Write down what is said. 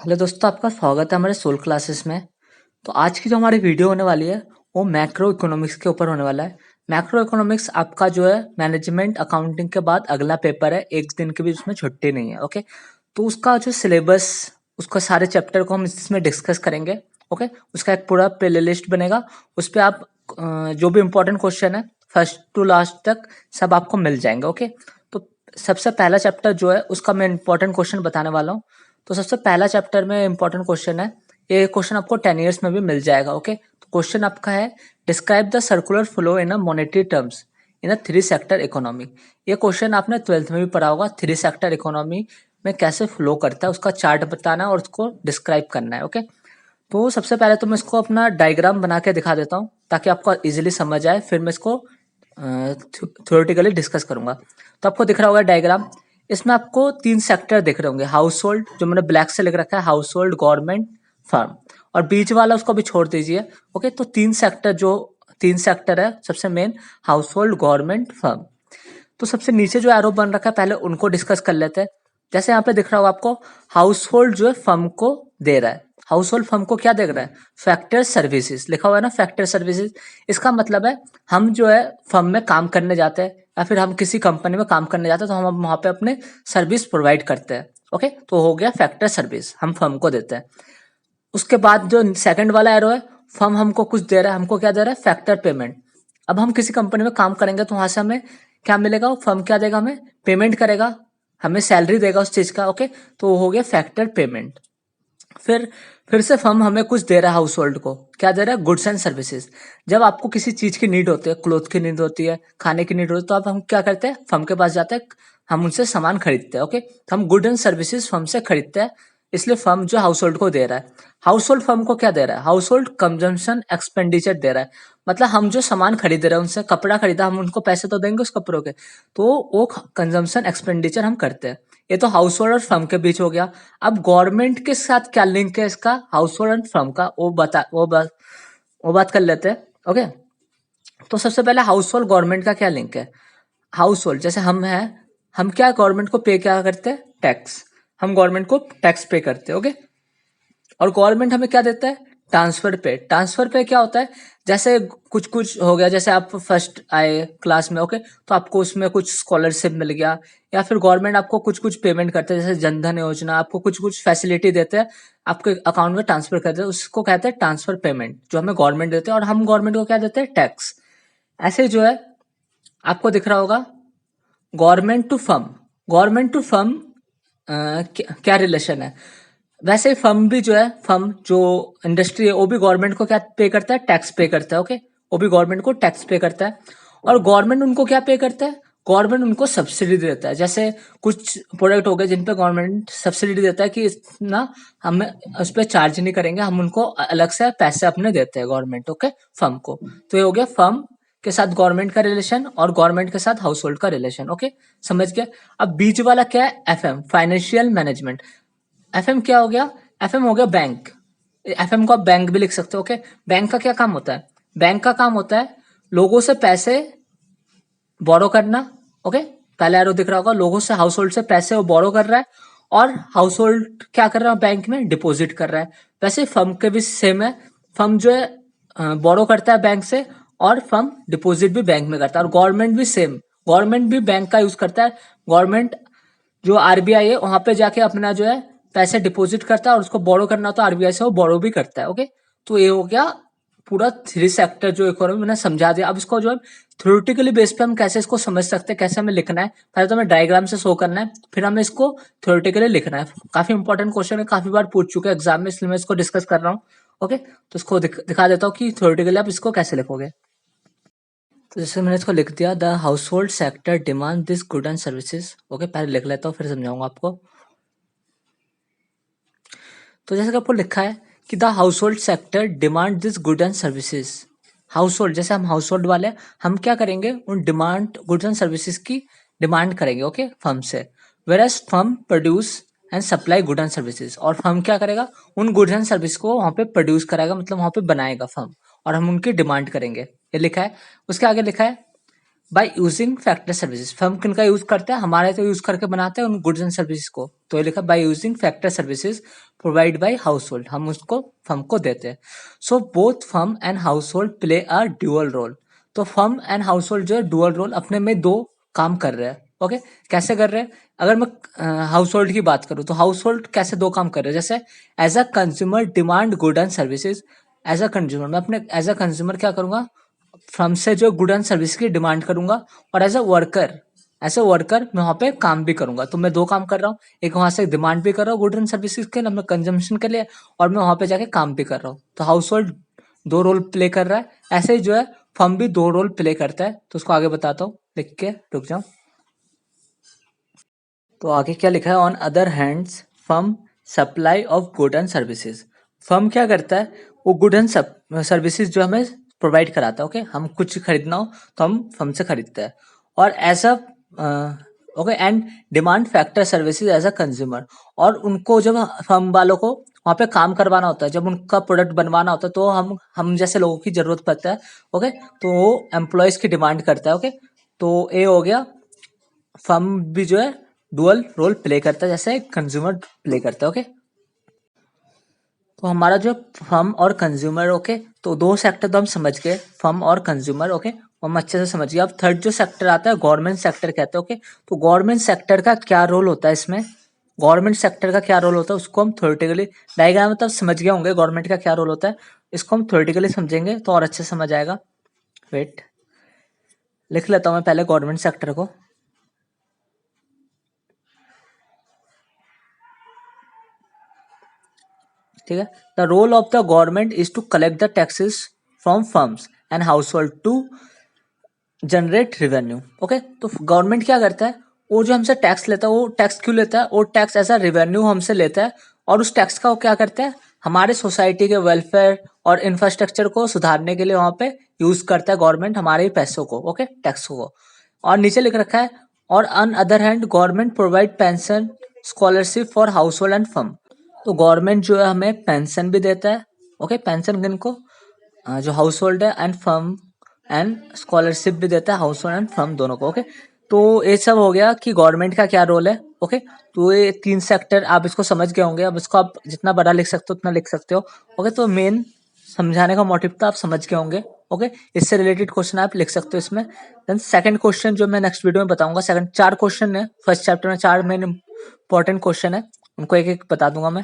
Hello दोस्तों, आपका स्वागत है हमारे सोल क्लासेस में। तो आज की जो हमारी वीडियो होने वाली है वो मैक्रो इकोनॉमिक्स के ऊपर होने वाला है। मैक्रो इकोनॉमिक्स आपका जो है मैनेजमेंट अकाउंटिंग के बाद अगला पेपर है, एक दिन की भी उसमें छुट्टी नहीं है। ओके, तो उसका जो सिलेबस, उसका सारे चैप्टर को हम इसमें डिस्कस करेंगे। ओके, उसका एक पूरा प्ले लिस्ट बनेगा, उस पर आप जो भी इम्पोर्टेंट क्वेश्चन है फर्स्ट टू लास्ट तक सब आपको मिल जाएंगे। ओके, तो सबसे पहला चैप्टर जो है उसका मैं इम्पोर्टेंट क्वेश्चन बताने वाला हूँ। तो सबसे पहला चैप्टर में इंपॉर्टेंट क्वेश्चन है, ये क्वेश्चन आपको 10 ईयर्स में भी मिल जाएगा। ओके, तो क्वेश्चन आपका है, describe the circular flow in a monetary terms in a three sector economy. ये क्वेश्चन आपने 12th में भी पढ़ा होगा, थ्री सेक्टर इकोनॉमी में कैसे फ्लो करता है उसका चार्ट बताना है और उसको डिस्क्राइब करना है। ओके, तो सबसे पहले तो मैं इसको अपना डायग्राम बना के दिखा देता हूँ ताकि आपको इजीली समझ आए, फिर मैं इसको थ्योरेटिकली डिस्कस करूंगा। तो आपको दिख रहा होगा डायग्राम, इसमें आपको तीन सेक्टर दिख रहे होंगे। हाउस होल्ड, जो मैंने ब्लैक से लिख रखा है, हाउस होल्ड, गवर्नमेंट, फर्म, और बीच वाला उसको भी छोड़ दीजिए। ओके, तो तीन सेक्टर है सबसे main, house hold, government, firm. तो सबसे नीचे जो एरो बन रखा है पहले उनको डिस्कस कर लेते हैं। जैसे यहाँ पे दिख रहा होगा आपको, हाउस होल्ड जो है फर्म को दे रहा है। हाउस होल्ड फर्म को क्या दे रहा है? फैक्टर सर्विसेज लिखा हुआ है ना, फैक्टर सर्विसेज। इसका मतलब है हम जो है फर्म में काम करने जाते हैं या फिर हम किसी कंपनी में काम करने जाते हैं, तो हम वहां पे अपने सर्विस प्रोवाइड करते हैं। ओके, तो हो गया फैक्टर सर्विस, हम फर्म को देते हैं। उसके बाद जो सेकंड वाला एरो है, फर्म हमको कुछ दे रहा है, हमको क्या दे रहा है? Factor payment. अब हम किसी कंपनी में काम करेंगे तो वहां से हमें क्या मिलेगा? फर्म क्या देगा? हमें पेमेंट करेगा, हमें सैलरी देगा उस चीज का। ओके, तो वो हो गया फैक्टर पेमेंट। फिर फिर से फर्म हमें कुछ दे रहा है, हाउस होल्ड को क्या दे रहा है? Goods and services. जब आपको किसी चीज की नीड होती है, क्लोथ की नीड होती है, खाने की नीड होती है, तो आप हम क्या करते हैं? फर्म के पास जाते हैं, हम उनसे सामान खरीदते हैं। ओके, तो हम गुड एंड सर्विसेज फर्म से खरीदते हैं, इसलिए फर्म जो हाउस होल्ड को दे रहा है। हाउस होल्ड फर्म को क्या दे रहा है? हाउस होल्ड कंजम्पशन एक्सपेंडिचर दे रहा है। मतलब हम जो सामान खरीद रहे हैं, उनसे कपड़ा खरीदा, हम उनको पैसे तो देंगे उस कपड़ों के, तो वो कंजम्पशन एक्सपेंडिचर हम करते हैं। ये तो हाउस होल्ड और फर्म के बीच हो गया। अब गवर्नमेंट के साथ क्या लिंक है इसका, हाउस होल्ड एंड फर्म का, वो बात कर लेते हैं। ओके, तो सबसे पहले हाउस होल्ड गवर्नमेंट का क्या लिंक है? हाउस होल्ड जैसे हम हैं, हम क्या गवर्नमेंट को पे क्या करते हैं? टैक्स। हम गवर्नमेंट को टैक्स पे करते हैं। ओके, और गवर्नमेंट हमें क्या देता है? ट्रांसफर पे। ट्रांसफर पे क्या होता है? जैसे कुछ कुछ हो गया, जैसे आप फर्स्ट आए क्लास में, ओके, तो आपको उसमें कुछ स्कॉलरशिप मिल गया, या फिर गवर्नमेंट आपको कुछ कुछ पेमेंट करते हैं, जैसे जनधन योजना, आपको कुछ कुछ फैसिलिटी देते हैं, आपके अकाउंट में ट्रांसफर करते हैं, उसको कहते हैं ट्रांसफर पेमेंट, जो हमें गवर्नमेंट देते हैं, और हम गवर्नमेंट को क्या देते हैं? टैक्स। ऐसे जो है आपको दिख रहा होगा, government to firm. Government to firm क्या रिलेशन है? वैसे ही फर्म भी जो है, फर्म जो इंडस्ट्री है वो भी गवर्नमेंट को क्या पे करता है? टैक्स पे करता है। ओके, वो भी गवर्नमेंट को टैक्स पे करता है, और गवर्नमेंट उनको क्या पे करता है? गवर्नमेंट उनको सब्सिडी देता है। जैसे कुछ प्रोडक्ट हो गए जिन पे गवर्नमेंट सब्सिडी देता है कि ना, हमें उस पर चार्ज नहीं करेंगे, हम उनको अलग से पैसे अपने देते हैं गवर्नमेंट। ओके, फर्म को। तो ये हो गया फर्म के साथ गवर्नमेंट का रिलेशन और गवर्नमेंट के साथ हाउस होल्ड का रिलेशन। ओके, समझ गया। अब बीच वाला क्या है? FM, financial management. एफएम क्या हो गया? एफएम हो गया बैंक। एफएम को आप बैंक भी लिख सकते हो। ओके, बैंक का क्या काम होता है? बैंक का काम होता है लोगों से पैसे बोरो करना। ओके, पहले एरो दिख रहा होगा, लोगों से, हाउस होल्ड से पैसे वो बोरो कर रहा है, और हाउस होल्ड क्या कर रहा है? बैंक में डिपॉजिट कर रहा है। वैसे फर्म के भी सेम है, फर्म जो है बोरो करता है बैंक से, और फर्म डिपॉजिट भी बैंक में करता है। और गवर्नमेंट भी सेम, गवर्नमेंट भी बैंक का यूज करता है। गवर्नमेंट जो आरबीआई है वहां पे जाके अपना जो है पैसे डिपॉजिट करता है, और उसको बोरो करना हो तो आरबीआई से वो बोरो भी करता है। ओके, तो ये हो गया पूरा थ्री सेक्टर जो इकोनॉमी मैंने समझा दिया। अब इसको जो है थ्योरेटिकली बेस पे हम कैसे इसको समझ सकते हैं, कैसे हमें लिखना है, पहले तो हमें डायग्राम से शो करना है, फिर हमें इसको थ्योरेटिकली लिखना है। काफी इंपॉर्टेंट क्वेश्चन है, काफी बार पूछ चुके हैं एग्जाम में, इसलिए मैं इसको डिस्कस कर रहा हूँ। ओके, तो इसको दिखा देता हूँ कि थ्योरेटिकली आप इसको कैसे लिखोगे। तो जैसे मैंने इसको लिख दिया, the household sector demand this good and services. Okay, पहले लिख लेता हूँ फिर समझाऊंगा आपको। तो जैसे कि आपको लिखा है कि the household sector demand this good and services. Household, जैसे हम हाउस होल्ड वाले, हम क्या करेंगे? उन डिमांड गुड्स एंड सर्विसेज की डिमांड करेंगे। ओके, फर्म से। Whereas firm produce and supply good and services, और फर्म क्या करेगा? उन गुड्स एंड सर्विस को वहां पे प्रोड्यूस कराएगा, मतलब वहां पे बनाएगा फर्म, और हम उनकी डिमांड करेंगे। ये लिखा है। उसके आगे लिखा है, bye using factor services. Firm किनका यूज करता है, हमारे तो यूज करके बनाते हैं उन गुड्स एंड सर्विसेज को, तो ये लिखा by using factor services provide by household, हम उसको फर्म को देते हैं। So both firm and household play a dual role. तो फर्म एंड हाउस होल्ड जो है ड्यूअल रोल अपने में दो काम कर रहे हैं। ओके, कैसे कर रहे हैं? अगर मैं हाउस होल्ड की बात करूँ तो हाउस होल्ड कैसे दो काम कर रहे हैं, जैसे as a consumer demand good and services. As a consumer मैं अपने एज अ कंज्यूमर क्या करूंगा, फर्म से जो गुड एंड सर्विस की डिमांड करूंगा, और एज अ वर्कर मैं वहाँ पे काम भी करूंगा। तो मैं दो काम कर रहा हूँ, एक वहां से डिमांड भी कर रहा हूँ गुड एंड सर्विसेज के अपने कंजम्पशन के लिए, और मैं वहां पे जाके काम भी कर रहा हूँ। तो हाउस होल्ड दो रोल प्ले कर रहा है, ऐसे ही जो है फर्म भी दो रोल प्ले करता है। तो उसको आगे बताता हूँ, लिख के रुक जाओ। तो आगे क्या लिखा है, on other hands firm supply of good and services. Firm क्या करता है, वो गुड एंड सर्विसेज जो हमें प्रोवाइड कराता है। ओके, हम कुछ खरीदना हो तो हम फर्म से खरीदते हैं, और as a okay and demand factor services as a consumer. और उनको जब फर्म वालों को वहाँ पे काम करवाना होता है, जब उनका प्रोडक्ट बनवाना होता है, तो हम जैसे लोगों की जरूरत पड़ता है। ओके, तो वो एम्प्लॉयज की डिमांड करता है। ओके, तो ये हो गया, फर्म भी जो है डुअल रोल प्ले करता है जैसे कंज्यूमर प्ले करता है। ओके, तो हमारा जो फर्म और कंज्यूमर, ओके, तो दो सेक्टर तो हम समझ गए, फर्म और कंज्यूमर। ओके, हम अच्छे से समझ गए। अब थर्ड जो सेक्टर आता है गवर्नमेंट सेक्टर कहते हैं। ओके, तो गवर्नमेंट सेक्टर का क्या रोल होता है इसमें, गवर्नमेंट सेक्टर का क्या रोल होता है उसको हम थ्योरेटिकली डायग्राम में तब समझ गए होंगे गवर्नमेंट का क्या रोल होता है, इसको हम थ्योरेटिकली समझेंगे तो और अच्छे से समझ आएगा। वेट, लिख लेता हूँ मैं पहले गवर्नमेंट सेक्टर को। ठीक है, the role of the government is to collect the taxes from firms and household to generate revenue. Okay, तो गवर्नमेंट क्या करता है, वो जो हमसे टैक्स लेता है, वो टैक्स क्यों लेता है, वो टैक्स ऐसा रेवेन्यू हमसे लेता है, और उस टैक्स का वो क्या करता है, हमारे सोसाइटी के वेलफेयर और इंफ्रास्ट्रक्चर को सुधारने के लिए वहां पे यूज करता है गवर्नमेंट हमारे ही पैसों को। ओके, टैक्स को। और नीचे लिख रखा है, और on other hand government provide pension scholarship for house hold and firm. तो गवर्नमेंट जो है हमें पेंशन भी देता है। ओके, पेंशन किनको, जो हाउस होल्ड है एंड फर्म, एंड स्कॉलरशिप भी देता है हाउस होल्ड एंड फर्म दोनों को। ओके, तो ये सब हो गया कि गवर्नमेंट का क्या रोल है। ओके, तो ये तीन सेक्टर आप इसको समझ गए होंगे, अब इसको आप जितना बड़ा लिख सकते हो उतना लिख सकते हो। ओके, तो मेन समझाने का मोटिव तो आप समझ गए होंगे। ओके, इससे रिलेटेड क्वेश्चन आप लिख सकते हो इसमें। देन सेकंड क्वेश्चन जो मैं नेक्स्ट वीडियो में बताऊंगा, सेकंड चार क्वेश्चन है फर्स्ट चैप्टर में, चार मेन इंपॉर्टेंट क्वेश्चन है, उनको एक एक बता दूंगा मैं।